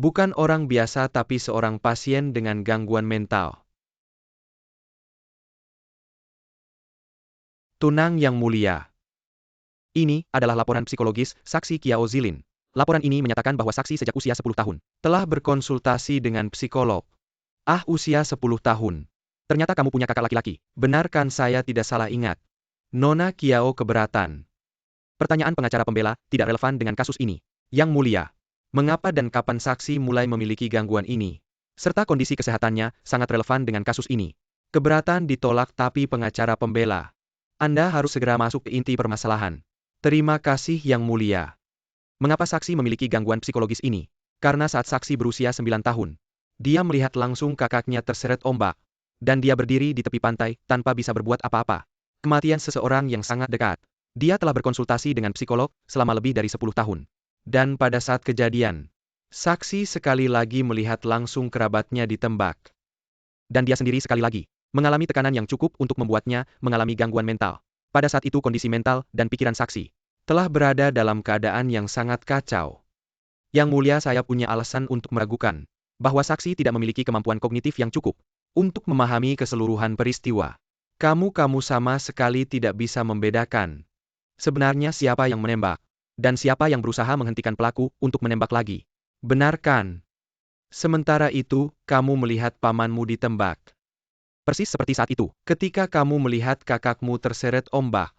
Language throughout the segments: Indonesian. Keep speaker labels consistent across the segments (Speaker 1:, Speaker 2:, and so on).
Speaker 1: Bukan orang biasa tapi seorang pasien dengan gangguan mental. Tunang Yang Mulia. Ini adalah laporan psikologis saksi Qiao Zilin. Laporan ini menyatakan bahwa saksi sejak usia 10 tahun telah berkonsultasi dengan psikolog. Usia 10 tahun. Ternyata kamu punya kakak laki-laki. Benarkan saya tidak salah ingat? Nona Qiao keberatan. Pertanyaan pengacara pembela tidak relevan dengan kasus ini. Yang Mulia, mengapa dan kapan saksi mulai memiliki gangguan ini? Serta kondisi kesehatannya sangat relevan dengan kasus ini. Keberatan ditolak tapi pengacara pembela. Anda harus segera masuk ke inti permasalahan. Terima kasih Yang Mulia. Mengapa saksi memiliki gangguan psikologis ini? Karena saat saksi berusia 9 tahun, dia melihat langsung kakaknya terseret ombak. Dan dia berdiri di tepi pantai tanpa bisa berbuat apa-apa. Kematian seseorang yang sangat dekat. Dia telah berkonsultasi dengan psikolog selama lebih dari 10 tahun. Dan pada saat kejadian, saksi sekali lagi melihat langsung kerabatnya ditembak. Dan dia sendiri sekali lagi mengalami tekanan yang cukup untuk membuatnya mengalami gangguan mental. Pada saat itu kondisi mental dan pikiran saksi telah berada dalam keadaan yang sangat kacau. Yang Mulia, saya punya alasan untuk meragukan bahwa saksi tidak memiliki kemampuan kognitif yang cukup untuk memahami keseluruhan peristiwa. Kamu sama sekali tidak bisa membedakan sebenarnya siapa yang menembak dan siapa yang berusaha menghentikan pelaku untuk menembak lagi. Benarkan? Sementara itu, kamu melihat pamanmu ditembak. Persis seperti saat itu, ketika kamu melihat kakakmu terseret ombak.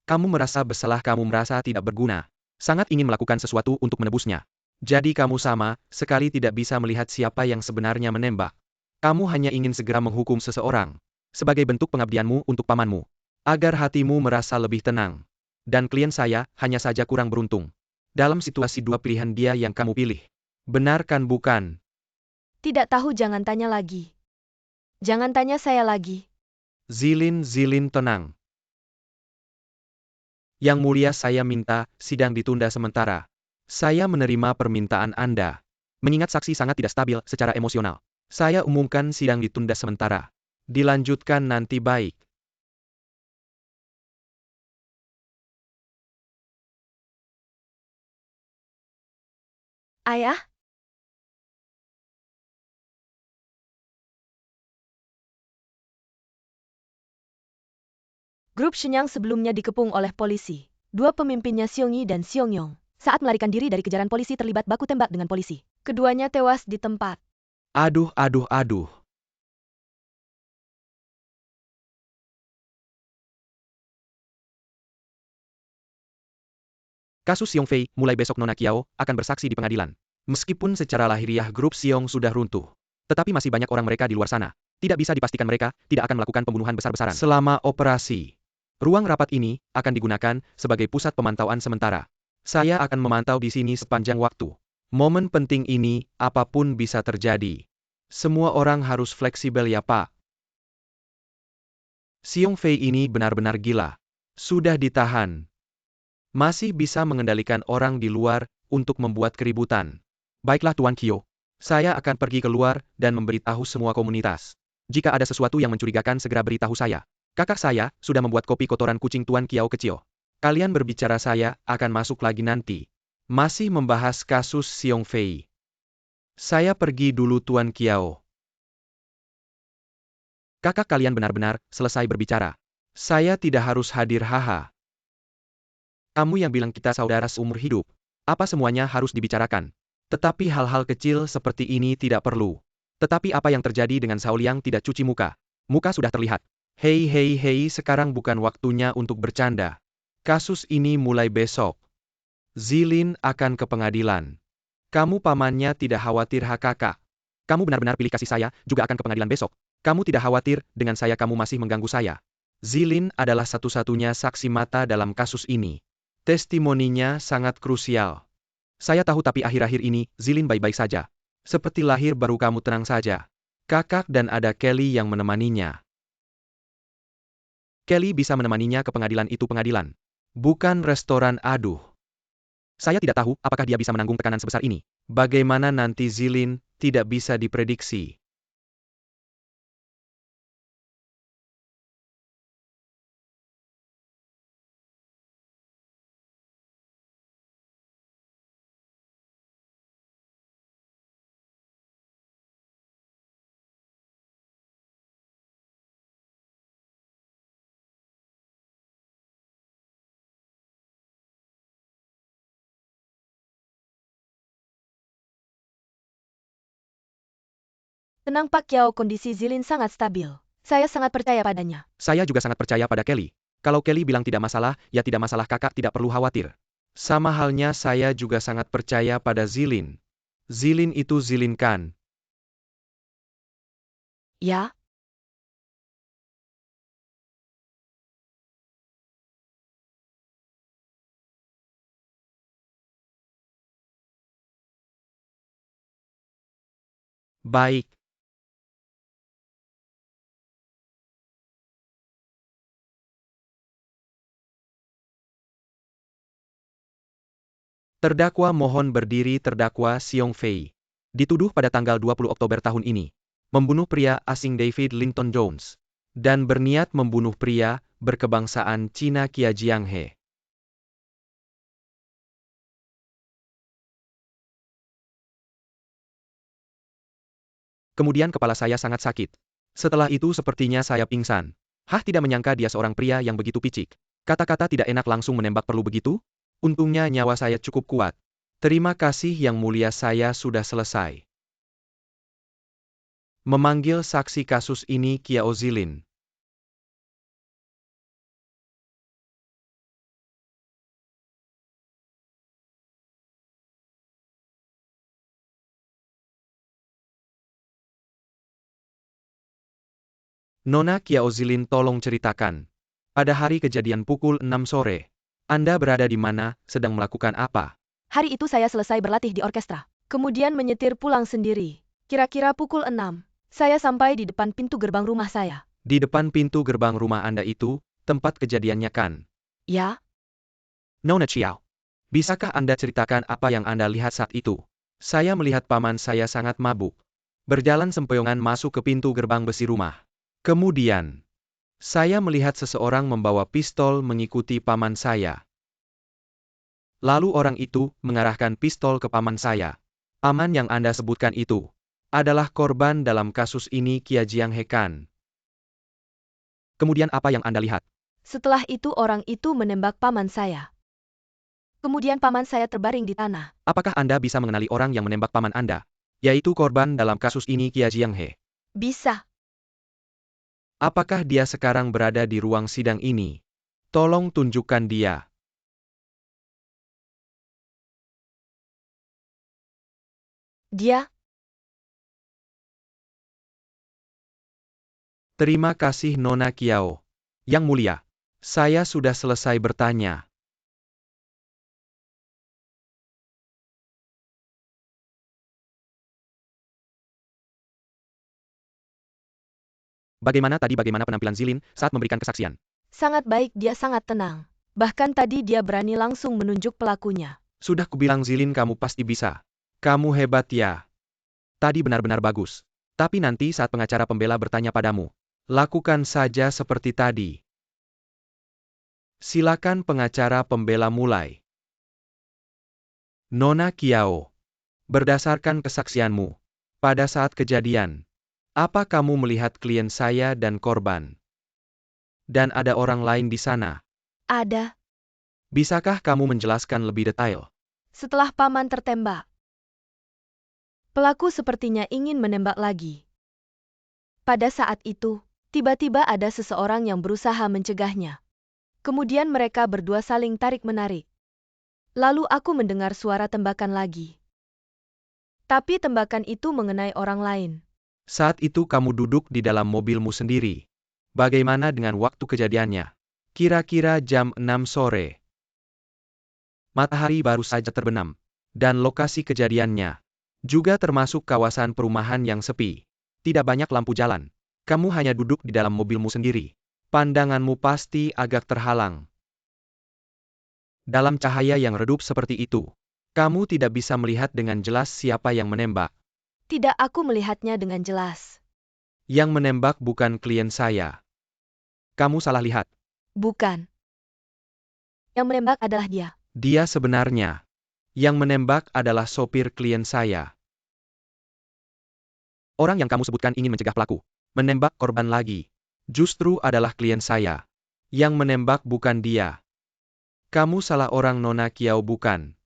Speaker 1: Kamu merasa bersalah, kamu merasa tidak berguna. Sangat ingin melakukan sesuatu untuk menebusnya. Jadi kamu sama sekali tidak bisa melihat siapa yang sebenarnya menembak. Kamu hanya ingin segera menghukum seseorang. Sebagai bentuk pengabdianmu untuk pamanmu. Agar hatimu merasa lebih tenang. Dan klien saya hanya saja kurang beruntung. Dalam situasi dua pilihan dia yang kamu pilih. Benarkan bukan?
Speaker 2: Tidak tahu, jangan tanya lagi. Jangan tanya saya lagi.
Speaker 1: Zilin tenang. Yang Mulia, saya minta sidang ditunda sementara. Saya menerima permintaan Anda. Mengingat saksi sangat tidak stabil secara emosional. Saya umumkan sidang ditunda sementara. Dilanjutkan nanti, baik.
Speaker 2: Ayah? Grup Shenyang sebelumnya dikepung oleh polisi. Dua pemimpinnya Xiongyi dan Xiongyong, saat melarikan diri dari kejaran polisi terlibat baku tembak dengan polisi. Keduanya tewas di tempat.
Speaker 1: Aduh. Kasus Xiong Fei mulai besok Nona Qiao akan bersaksi di pengadilan. Meskipun secara lahiriah grup Xiong sudah runtuh. Tetapi masih banyak orang mereka di luar sana. Tidak bisa dipastikan mereka tidak akan melakukan pembunuhan besar-besaran. Selama operasi, ruang rapat ini akan digunakan sebagai pusat pemantauan sementara. Saya akan memantau di sini sepanjang waktu. Momen penting ini, apapun bisa terjadi. Semua orang harus fleksibel ya, Pak. Xiong Fei ini benar-benar gila. Sudah ditahan. Masih bisa mengendalikan orang di luar untuk membuat keributan. Baiklah Tuan Qiao. Saya akan pergi keluar dan memberitahu semua komunitas. Jika ada sesuatu yang mencurigakan, segera beritahu saya. Kakak saya sudah membuat kopi kotoran kucing Tuan Qiao kecil. Kalian berbicara, saya akan masuk lagi nanti. Masih membahas kasus Xiong Fei. Saya pergi dulu Tuan Qiao. Kakak kalian benar-benar selesai berbicara. Saya tidak harus hadir, haha. Kamu yang bilang kita saudara seumur hidup. Apa semuanya harus dibicarakan? Tetapi hal-hal kecil seperti ini tidak perlu. Tetapi apa yang terjadi dengan Sao Liang tidak cuci muka. Muka sudah terlihat. Hei, sekarang bukan waktunya untuk bercanda. Kasus ini mulai besok. Zilin akan ke pengadilan. Kamu pamannya, tidak khawatir kakak. Kamu benar-benar pilih kasih, saya juga akan ke pengadilan besok. Kamu tidak khawatir dengan saya, kamu masih mengganggu saya. Zilin adalah satu-satunya saksi mata dalam kasus ini. Testimoninya sangat krusial. Saya tahu, tapi akhir-akhir ini, Zilin baik-baik saja. Seperti lahir baru, kamu tenang saja. Kakak dan ada Kelly yang menemaninya. Kelly bisa menemaninya ke pengadilan itu, pengadilan. Bukan restoran, aduh. Saya tidak tahu apakah dia bisa menanggung tekanan sebesar ini. Bagaimana nanti Zilin, tidak bisa diprediksi.
Speaker 2: Tenang Pak Kiao, kondisi Zilin sangat stabil. Saya sangat percaya padanya.
Speaker 1: Saya juga sangat percaya pada Kelly. Kalau Kelly bilang tidak masalah, ya tidak masalah, kakak tidak perlu khawatir. Sama halnya saya juga sangat percaya pada Zilin. Zilin itu Zilin kan?
Speaker 2: Ya?
Speaker 1: Baik. Terdakwa mohon berdiri. Terdakwa Xiong Fei. Dituduh pada tanggal 20 Oktober tahun ini. Membunuh pria asing David Linton Jones. Dan berniat membunuh pria berkebangsaan Cina Qia Jianghe. Kemudian kepala saya sangat sakit. Setelah itu sepertinya saya pingsan. Tidak menyangka dia seorang pria yang begitu picik. Kata-kata tidak enak langsung menembak, perlu begitu? Untungnya nyawa saya cukup kuat. Terima kasih Yang Mulia, saya sudah selesai. Memanggil saksi kasus ini Kiao Zilin. Nona Kiao Zilin, tolong ceritakan. Pada hari kejadian pukul 6 sore, Anda berada di mana, sedang melakukan apa?
Speaker 2: Hari itu saya selesai berlatih di orkestra. Kemudian menyetir pulang sendiri. Kira-kira pukul 6. Saya sampai di depan pintu gerbang rumah saya.
Speaker 1: Di depan pintu gerbang rumah Anda itu, tempat kejadiannya kan?
Speaker 2: Ya?
Speaker 1: Nona Chiao. Bisakah Anda ceritakan apa yang Anda lihat saat itu? Saya melihat paman saya sangat mabuk. Berjalan sempoyongan masuk ke pintu gerbang besi rumah. Kemudian, saya melihat seseorang membawa pistol mengikuti paman saya. Lalu orang itu mengarahkan pistol ke paman saya. Paman yang Anda sebutkan itu adalah korban dalam kasus ini, Qia Jianghe kan? Kemudian apa yang Anda lihat?
Speaker 2: Setelah itu orang itu menembak paman saya. Kemudian paman saya terbaring di tanah.
Speaker 1: Apakah Anda bisa mengenali orang yang menembak paman Anda? Yaitu korban dalam kasus ini, Qia Jianghe.
Speaker 2: Bisa.
Speaker 1: Apakah dia sekarang berada di ruang sidang ini? Tolong tunjukkan dia.
Speaker 2: Dia?
Speaker 1: Terima kasih Nona Kiao. Yang Mulia, saya sudah selesai bertanya. Bagaimana penampilan Zilin saat memberikan kesaksian?
Speaker 2: Sangat baik, dia sangat tenang. Bahkan tadi dia berani langsung menunjuk pelakunya.
Speaker 1: Sudah kubilang Zilin, kamu pasti bisa. Kamu hebat ya. Tadi benar-benar bagus. Tapi nanti saat pengacara pembela bertanya padamu, lakukan saja seperti tadi. Silakan pengacara pembela mulai. Nona Kiao, berdasarkan kesaksianmu, pada saat kejadian, apa kamu melihat klien saya dan korban? Dan ada orang lain di sana?
Speaker 2: Ada.
Speaker 1: Bisakah kamu menjelaskan lebih detail?
Speaker 2: Setelah paman tertembak, pelaku sepertinya ingin menembak lagi. Pada saat itu, tiba-tiba ada seseorang yang berusaha mencegahnya. Kemudian mereka berdua saling tarik-menarik. Lalu aku mendengar suara tembakan lagi. Tapi tembakan itu mengenai orang lain.
Speaker 1: Saat itu kamu duduk di dalam mobilmu sendiri. Bagaimana dengan waktu kejadiannya? Kira-kira jam 6 sore. Matahari baru saja terbenam. Dan lokasi kejadiannya juga termasuk kawasan perumahan yang sepi. Tidak banyak lampu jalan. Kamu hanya duduk di dalam mobilmu sendiri. Pandanganmu pasti agak terhalang. Dalam cahaya yang redup seperti itu, kamu tidak bisa melihat dengan jelas siapa yang menembak.
Speaker 2: Tidak, aku melihatnya dengan jelas.
Speaker 1: Yang menembak bukan klien saya. Kamu salah lihat.
Speaker 2: Bukan. Yang menembak adalah dia.
Speaker 1: Dia sebenarnya. Yang menembak adalah sopir klien saya. Orang yang kamu sebutkan ingin mencegah pelaku menembak korban lagi. Justru adalah klien saya. Yang menembak bukan dia. Kamu salah orang, Nona Kiao, bukan?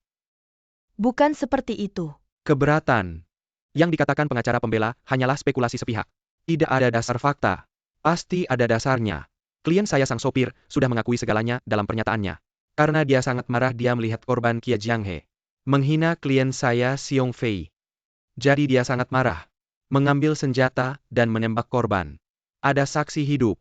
Speaker 2: Bukan seperti itu.
Speaker 1: Keberatan. Yang dikatakan pengacara pembela hanyalah spekulasi sepihak. Tidak ada dasar fakta. Pasti ada dasarnya. Klien saya sang sopir sudah mengakui segalanya dalam pernyataannya. Karena dia sangat marah dia melihat korban Qia Jianghe menghina klien saya Xiong Fei. Jadi dia sangat marah. Mengambil senjata dan menembak korban. Ada saksi hidup.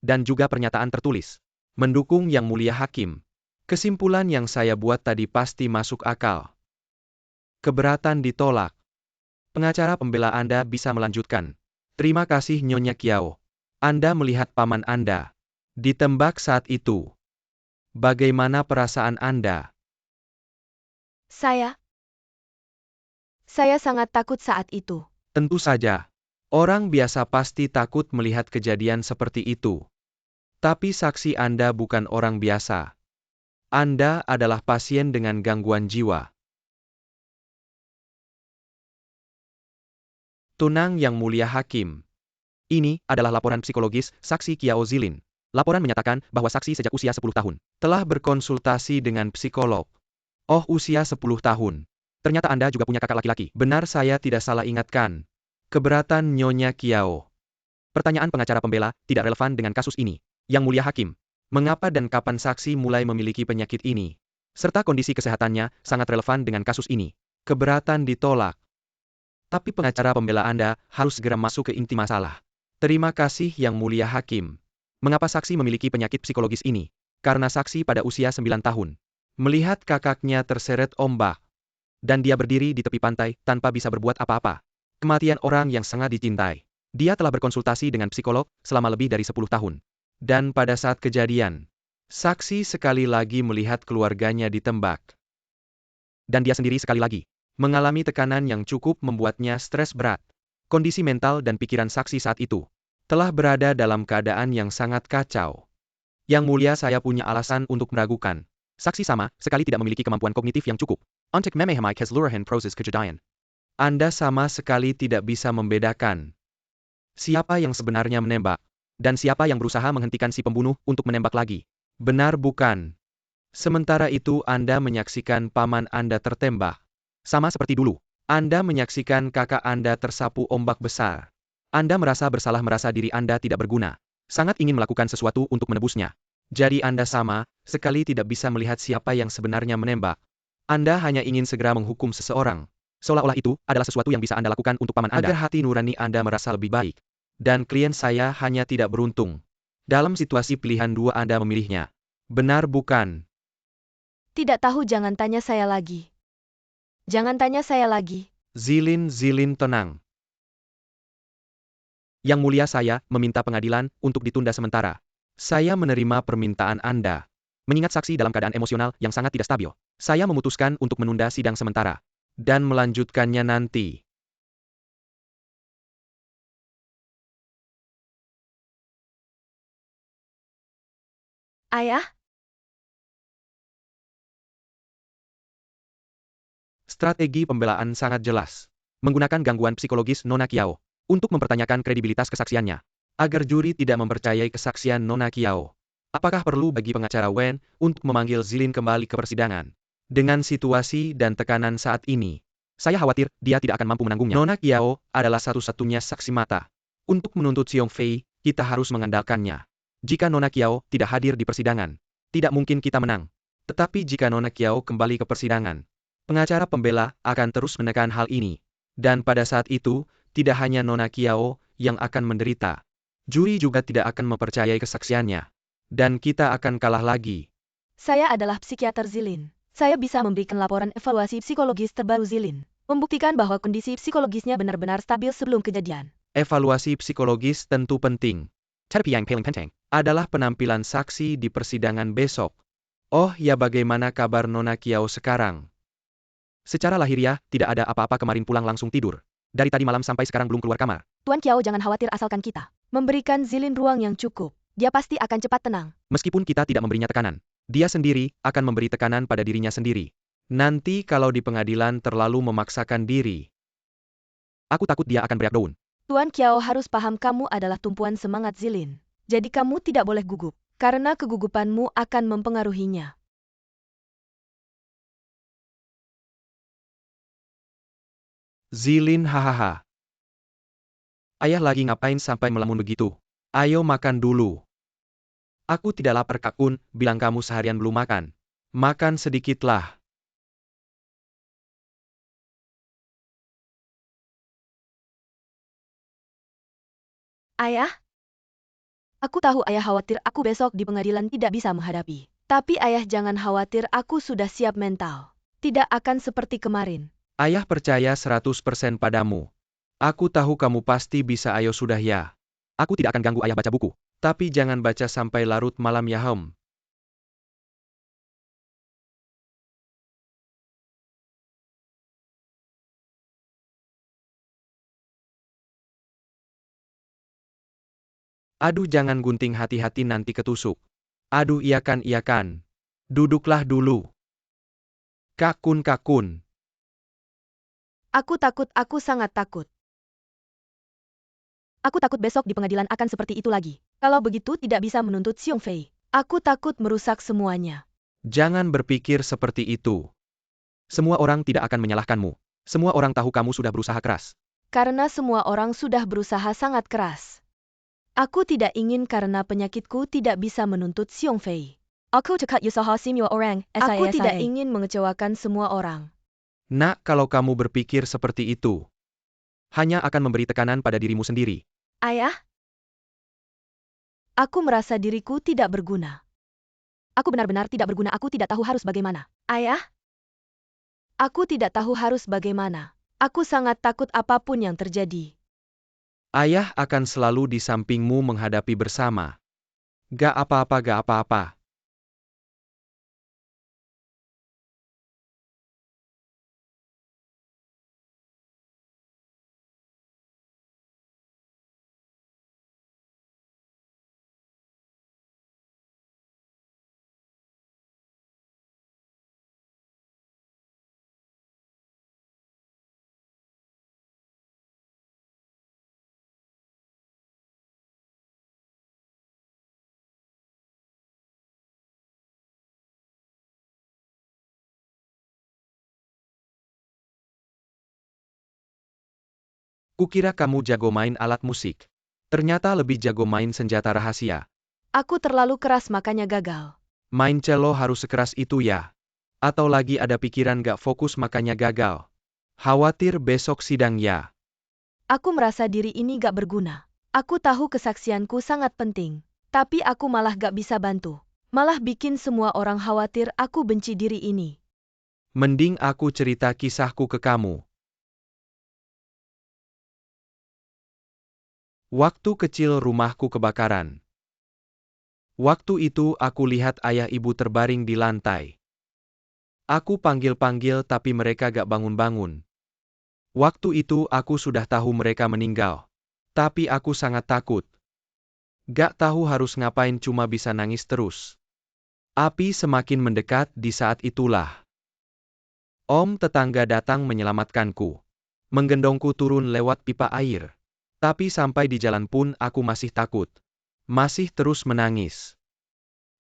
Speaker 1: Dan juga pernyataan tertulis. Mendukung Yang Mulia Hakim. Kesimpulan yang saya buat tadi pasti masuk akal. Keberatan ditolak. Pengacara pembela Anda bisa melanjutkan. Terima kasih Nyonya Kiao. Anda melihat paman Anda ditembak saat itu. Bagaimana perasaan Anda?
Speaker 2: Saya sangat takut saat itu.
Speaker 1: Tentu saja. Orang biasa pasti takut melihat kejadian seperti itu. Tapi saksi Anda bukan orang biasa. Anda adalah pasien dengan gangguan jiwa. Tunang Yang Mulia Hakim. Ini adalah laporan psikologis saksi Kiao Zilin. Laporan menyatakan bahwa saksi sejak usia 10 tahun telah berkonsultasi dengan psikolog. Oh, usia 10 tahun. Ternyata Anda juga punya kakak laki-laki. Benar saya tidak salah ingatkan. Keberatan Nyonya Kiao. Pertanyaan pengacara pembela tidak relevan dengan kasus ini. Yang Mulia Hakim. Mengapa dan kapan saksi mulai memiliki penyakit ini? Serta kondisi kesehatannya sangat relevan dengan kasus ini. Keberatan ditolak. Tapi pengacara pembela Anda harus segera masuk ke inti masalah. Terima kasih Yang Mulia Hakim. Mengapa saksi memiliki penyakit psikologis ini? Karena saksi pada usia 9 tahun. Melihat kakaknya terseret ombak. Dan dia berdiri di tepi pantai tanpa bisa berbuat apa-apa. Kematian orang yang sangat dicintai. Dia telah berkonsultasi dengan psikolog selama lebih dari 10 tahun. Dan pada saat kejadian, saksi sekali lagi melihat keluarganya ditembak. Dan dia sendiri sekali lagi mengalami tekanan yang cukup membuatnya stres berat. Kondisi mental dan pikiran saksi saat itu telah berada dalam keadaan yang sangat kacau. Yang Mulia saya punya alasan untuk meragukan. Saksi sama sekali tidak memiliki kemampuan kognitif yang cukup. Untuk memahami keseluruhan proses kejadian. Anda sama sekali tidak bisa membedakan siapa yang sebenarnya menembak, dan siapa yang berusaha menghentikan si pembunuh untuk menembak lagi. Benar bukan? Sementara itu Anda menyaksikan paman Anda tertembak. Sama seperti dulu. Anda menyaksikan kakak Anda tersapu ombak besar. Anda merasa bersalah merasa diri Anda tidak berguna. Sangat ingin melakukan sesuatu untuk menebusnya. Jadi Anda sama sekali tidak bisa melihat siapa yang sebenarnya menembak. Anda hanya ingin segera menghukum seseorang. Seolah-olah itu adalah sesuatu yang bisa Anda lakukan untuk paman Anda. Agar hati nurani Anda merasa lebih baik. Dan klien saya hanya tidak beruntung. Dalam situasi pilihan dua Anda memilihnya. Benar bukan?
Speaker 2: Tidak tahu jangan tanya saya lagi. Jangan tanya saya lagi.
Speaker 1: Zilin tenang. Yang Mulia saya meminta pengadilan untuk ditunda sementara. Saya menerima permintaan Anda. Mengingat saksi dalam keadaan emosional yang sangat tidak stabil, saya memutuskan untuk menunda sidang sementara. Dan melanjutkannya nanti.
Speaker 2: Ayah?
Speaker 1: Strategi pembelaan sangat jelas. Menggunakan gangguan psikologis Nona Kiao untuk mempertanyakan kredibilitas kesaksiannya. Agar juri tidak mempercayai kesaksian Nona Kiao. Apakah perlu bagi pengacara Wen untuk memanggil Zilin kembali ke persidangan? Dengan situasi dan tekanan saat ini, saya khawatir dia tidak akan mampu menanggungnya. Nona Kiao adalah satu-satunya saksi mata. Untuk menuntut Xiong Fei, kita harus mengandalkannya. Jika Nona Kiao tidak hadir di persidangan, tidak mungkin kita menang. Tetapi jika Nona Kiao kembali ke persidangan, pengacara pembela akan terus menekan hal ini. Dan pada saat itu, tidak hanya Nona Kiao yang akan menderita. Juri juga tidak akan mempercayai kesaksiannya. Dan kita akan kalah lagi.
Speaker 2: Saya adalah psikiater Zilin. Saya bisa memberikan laporan evaluasi psikologis terbaru Zilin. Membuktikan bahwa kondisi psikologisnya benar-benar stabil sebelum kejadian.
Speaker 1: Evaluasi psikologis tentu penting. Terapi yang paling penting adalah penampilan saksi di persidangan besok. Oh ya, bagaimana kabar Nona Kiao sekarang? Secara lahiriah, tidak ada apa-apa, kemarin pulang langsung tidur. Dari tadi malam sampai sekarang belum keluar kamar.
Speaker 2: Tuan Kiao jangan khawatir asalkan kita memberikan Zilin ruang yang cukup. Dia pasti akan cepat tenang.
Speaker 1: Meskipun kita tidak memberinya tekanan, dia sendiri akan memberi tekanan pada dirinya sendiri. Nanti kalau di pengadilan terlalu memaksakan diri, aku takut dia akan breakdown.
Speaker 2: Tuan Kiao harus paham kamu adalah tumpuan semangat Zilin. Jadi kamu tidak boleh gugup, karena kegugupanmu akan mempengaruhinya.
Speaker 1: Zilin hahaha. Ayah lagi ngapain sampai melamun begitu? Ayo makan dulu. Aku tidak lapar Kakun, bilang kamu seharian belum makan. Makan sedikitlah.
Speaker 2: Ayah? Aku tahu ayah khawatir aku besok di pengadilan tidak bisa menghadapi. Tapi ayah jangan khawatir, aku sudah siap mental. Tidak akan seperti kemarin.
Speaker 1: Ayah percaya 100% padamu. Aku tahu kamu pasti bisa, ayo sudah ya. Aku tidak akan ganggu ayah baca buku. Tapi jangan baca sampai larut malam ya Hem. Aduh jangan gunting, hati-hati nanti ketusuk. Aduh iya kan. Duduklah dulu. Kakun.
Speaker 2: Aku takut, aku sangat takut. Aku takut besok di pengadilan akan seperti itu lagi. Kalau begitu tidak bisa menuntut Xiong Fei. Aku takut merusak semuanya.
Speaker 1: Jangan berpikir seperti itu. Semua orang tidak akan menyalahkanmu. Semua orang tahu kamu sudah berusaha keras.
Speaker 2: Karena semua orang sudah berusaha sangat keras. Aku tidak ingin karena penyakitku tidak bisa menuntut Xiong Fei. Aku tidak ingin mengecewakan semua orang.
Speaker 1: Nak, kalau kamu berpikir seperti itu, hanya akan memberi tekanan pada dirimu sendiri.
Speaker 2: Ayah? Aku merasa diriku tidak berguna. Aku benar-benar tidak berguna, aku tidak tahu harus bagaimana. Ayah? Aku tidak tahu harus bagaimana. Aku sangat takut apapun yang terjadi.
Speaker 1: Ayah akan selalu di sampingmu menghadapi bersama. Gak apa-apa. Kukira kamu jago main alat musik. Ternyata lebih jago main senjata rahasia.
Speaker 2: Aku terlalu keras makanya gagal.
Speaker 1: Main cello harus sekeras itu ya? Atau lagi ada pikiran gak fokus makanya gagal? Khawatir besok sidang ya?
Speaker 2: Aku merasa diri ini gak berguna. Aku tahu kesaksianku sangat penting. Tapi aku malah gak bisa bantu. Malah bikin semua orang khawatir aku benci diri ini.
Speaker 1: Mending aku cerita kisahku ke kamu. Waktu kecil rumahku kebakaran. Waktu itu aku lihat ayah ibu terbaring di lantai. Aku panggil-panggil tapi mereka gak bangun-bangun. Waktu itu aku sudah tahu mereka meninggal. Tapi aku sangat takut. Gak tahu harus ngapain, cuma bisa nangis terus. Api semakin mendekat. Di saat itulah Om tetangga datang menyelamatkanku. Menggendongku turun lewat pipa air. Tapi sampai di jalan pun aku masih takut. Masih terus menangis.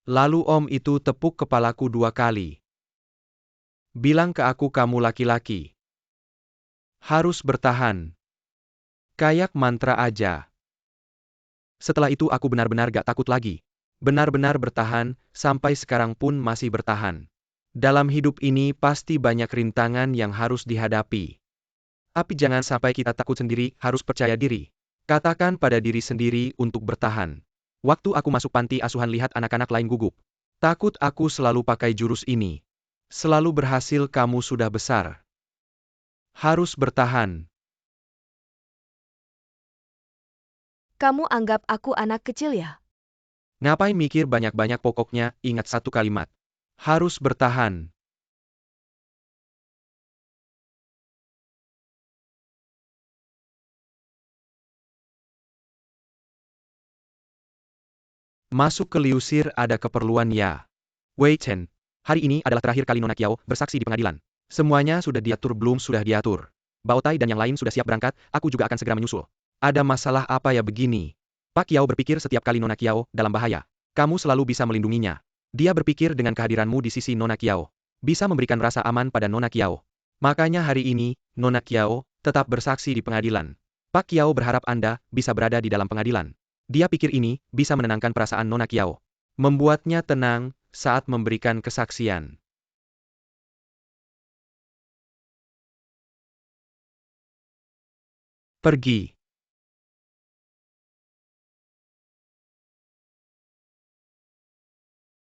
Speaker 1: Lalu om itu tepuk kepalaku 2 kali. Bilang ke aku, kamu laki-laki. Harus bertahan. Kayak mantra aja. Setelah itu aku benar-benar gak takut lagi. Benar-benar bertahan, sampai sekarang pun masih bertahan. Dalam hidup ini pasti banyak rintangan yang harus dihadapi. Tapi jangan sampai kita takut sendiri, harus percaya diri. Katakan pada diri sendiri untuk bertahan. Waktu aku masuk panti asuhan lihat anak-anak lain gugup. Takut aku selalu pakai jurus ini. Selalu berhasil, kamu sudah besar. Harus bertahan.
Speaker 2: Kamu anggap aku anak kecil ya?
Speaker 1: Ngapain mikir banyak-banyak, pokoknya ingat satu kalimat. Harus bertahan. Masuk ke Liusir, ada keperluan ya? Wei Chen, hari ini adalah terakhir kali Nona Qiao bersaksi di pengadilan. Semuanya sudah diatur belum? Sudah diatur. Bao Tai dan yang lain sudah siap berangkat, aku juga akan segera menyusul. Ada masalah apa ya begini? Pak Qiao berpikir setiap kali Nona Qiao dalam bahaya, kamu selalu bisa melindunginya. Dia berpikir dengan kehadiranmu di sisi Nona Qiao, bisa memberikan rasa aman pada Nona Qiao. Makanya hari ini, Nona Qiao, tetap bersaksi di pengadilan. Pak Kiao berharap Anda bisa berada di dalam pengadilan. Dia pikir ini bisa menenangkan perasaan Nona Kiao. Membuatnya tenang saat memberikan kesaksian. Pergi.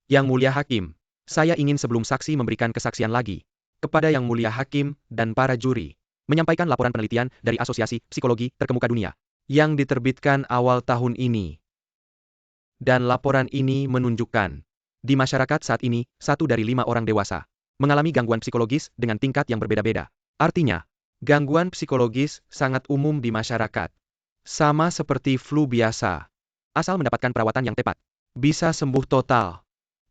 Speaker 1: Yang Mulia Hakim, saya ingin sebelum saksi memberikan kesaksian lagi, kepada Yang Mulia Hakim dan para juri, menyampaikan laporan penelitian dari Asosiasi Psikologi Terkemuka Dunia, yang diterbitkan awal tahun ini. Dan laporan ini menunjukkan, di masyarakat saat ini, 1 dari 5 orang dewasa, mengalami gangguan psikologis dengan tingkat yang berbeda-beda. Artinya, gangguan psikologis sangat umum di masyarakat. Sama seperti flu biasa. Asal mendapatkan perawatan yang tepat, bisa sembuh total.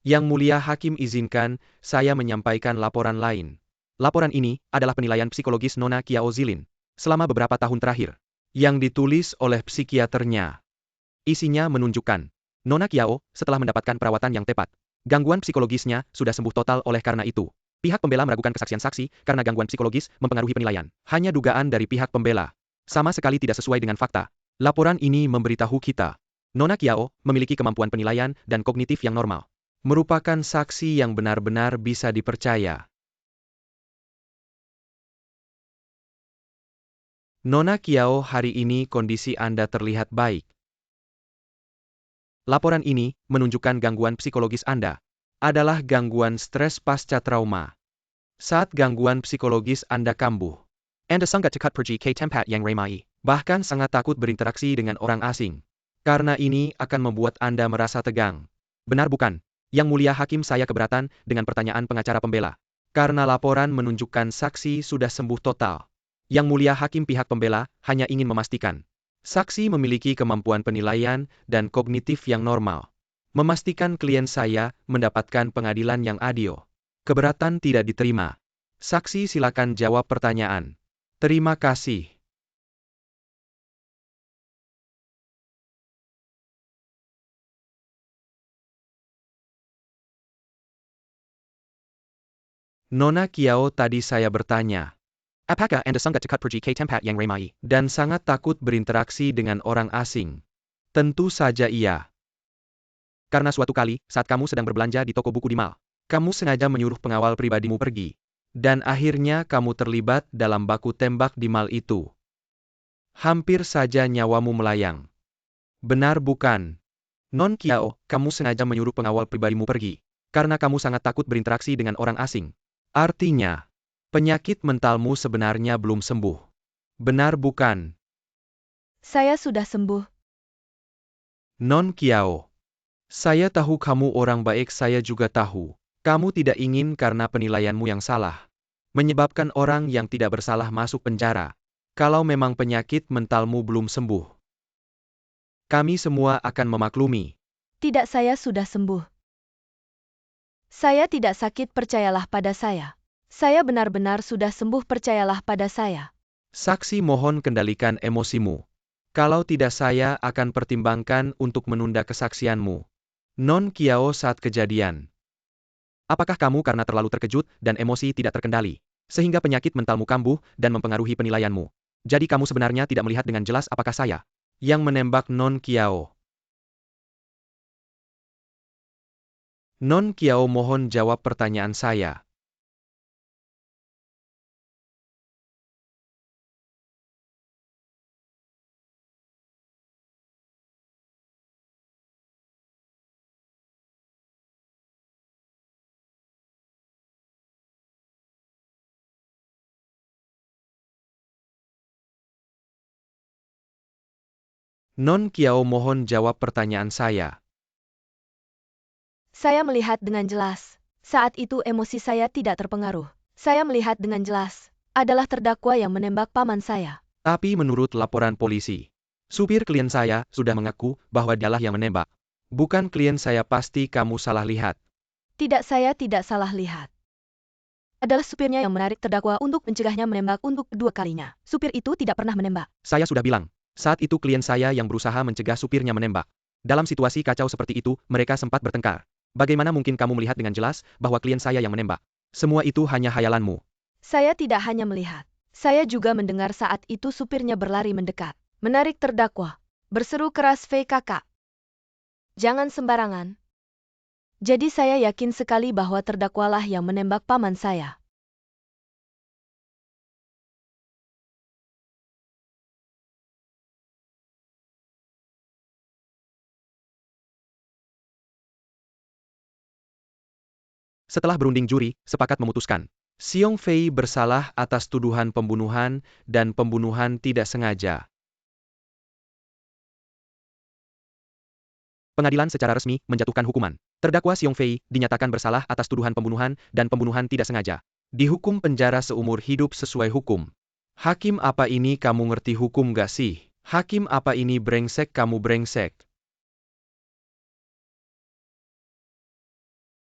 Speaker 1: Yang Mulia Hakim izinkan, saya menyampaikan laporan lain. Laporan ini adalah penilaian psikologis Nona Kiao Zilin, selama beberapa tahun terakhir, yang ditulis oleh psikiaternya. Isinya menunjukkan, Nona Kiao, setelah mendapatkan perawatan yang tepat, gangguan psikologisnya sudah sembuh total. Oleh karena itu, pihak pembela meragukan kesaksian saksi karena gangguan psikologis mempengaruhi penilaian. Hanya dugaan dari pihak pembela. Sama sekali tidak sesuai dengan fakta. Laporan ini memberitahu kita, Nona Kiao memiliki kemampuan penilaian dan kognitif yang normal. Merupakan saksi yang benar-benar bisa dipercaya. Nona Kiao, hari ini kondisi Anda terlihat baik. Laporan ini menunjukkan gangguan psikologis Anda adalah gangguan stres pasca trauma. Saat gangguan psikologis Anda kambuh, Anda sangat cepat pergi ke tempat yang ramai, bahkan sangat takut berinteraksi dengan orang asing. Karena ini akan membuat Anda merasa tegang. Benar bukan? Yang Mulia Hakim, saya keberatan dengan pertanyaan pengacara pembela. Karena laporan menunjukkan saksi sudah sembuh total. Yang Mulia Hakim, pihak pembela hanya ingin memastikan saksi memiliki kemampuan penilaian dan kognitif yang normal. Memastikan klien saya mendapatkan pengadilan yang adil. Keberatan tidak diterima. Saksi silakan jawab pertanyaan. Terima kasih. Nona Kiao, tadi saya bertanya, apakah Anda sangat cepat pergi ke tempat yang ramai dan sangat takut berinteraksi dengan orang asing? Tentu saja iya. Karena suatu kali, saat kamu sedang berbelanja di toko buku di mall, kamu sengaja menyuruh pengawal pribadimu pergi. Dan akhirnya kamu terlibat dalam baku tembak di mall itu. Hampir saja nyawamu melayang. Benar bukan? Non Kiao, kamu sengaja menyuruh pengawal pribadimu pergi, karena kamu sangat takut berinteraksi dengan orang asing. Artinya, penyakit mentalmu sebenarnya belum sembuh. Benar bukan?
Speaker 2: Saya sudah sembuh.
Speaker 1: Non Kiao, saya tahu kamu orang baik, saya juga tahu. Kamu tidak ingin karena penilaianmu yang salah, menyebabkan orang yang tidak bersalah masuk penjara. Kalau memang penyakit mentalmu belum sembuh, kami semua akan memaklumi.
Speaker 2: Tidak, saya sudah sembuh. Saya tidak sakit, percayalah pada saya. Saya benar-benar sudah sembuh, percayalah pada saya.
Speaker 1: Saksi, mohon kendalikan emosimu. Kalau tidak, saya akan pertimbangkan untuk menunda kesaksianmu. Non Kiao, saat kejadian, apakah kamu karena terlalu terkejut dan emosi tidak terkendali, sehingga penyakit mentalmu kambuh dan mempengaruhi penilaianmu? Jadi kamu sebenarnya tidak melihat dengan jelas apakah saya yang menembak Non Kiao? Non Kiao, mohon jawab pertanyaan saya. Non Kiao, mohon jawab pertanyaan saya.
Speaker 2: Saya melihat dengan jelas. Saat itu emosi saya tidak terpengaruh. Saya melihat dengan jelas. Adalah terdakwa yang menembak paman saya.
Speaker 1: Tapi menurut laporan polisi, supir klien saya sudah mengaku bahwa dialah yang menembak. Bukan klien saya, pasti kamu salah lihat.
Speaker 2: Tidak, saya tidak salah lihat. Adalah supirnya yang menarik terdakwa untuk mencegahnya menembak untuk kedua kalinya. Supir itu tidak pernah menembak.
Speaker 1: Saya sudah bilang, saat itu klien saya yang berusaha mencegah supirnya menembak. Dalam situasi kacau seperti itu, mereka sempat bertengkar. Bagaimana mungkin kamu melihat dengan jelas bahwa klien saya yang menembak? Semua itu hanya hayalanmu.
Speaker 2: Saya tidak hanya melihat. Saya juga mendengar saat itu supirnya berlari mendekat, menarik terdakwa. Berseru keras Fei kakak. Jangan sembarangan. Jadi saya yakin sekali bahwa terdakwalah yang menembak paman saya.
Speaker 1: Setelah berunding juri, sepakat memutuskan. Xiong Fei bersalah atas tuduhan pembunuhan dan pembunuhan tidak sengaja. Pengadilan secara resmi menjatuhkan hukuman. Terdakwa Xiong Fei dinyatakan bersalah atas tuduhan pembunuhan dan pembunuhan tidak sengaja. Dihukum penjara seumur hidup sesuai hukum. Hakim, apa ini kamu ngerti hukum gak sih? Hakim, apa ini brengsek kamu brengsek?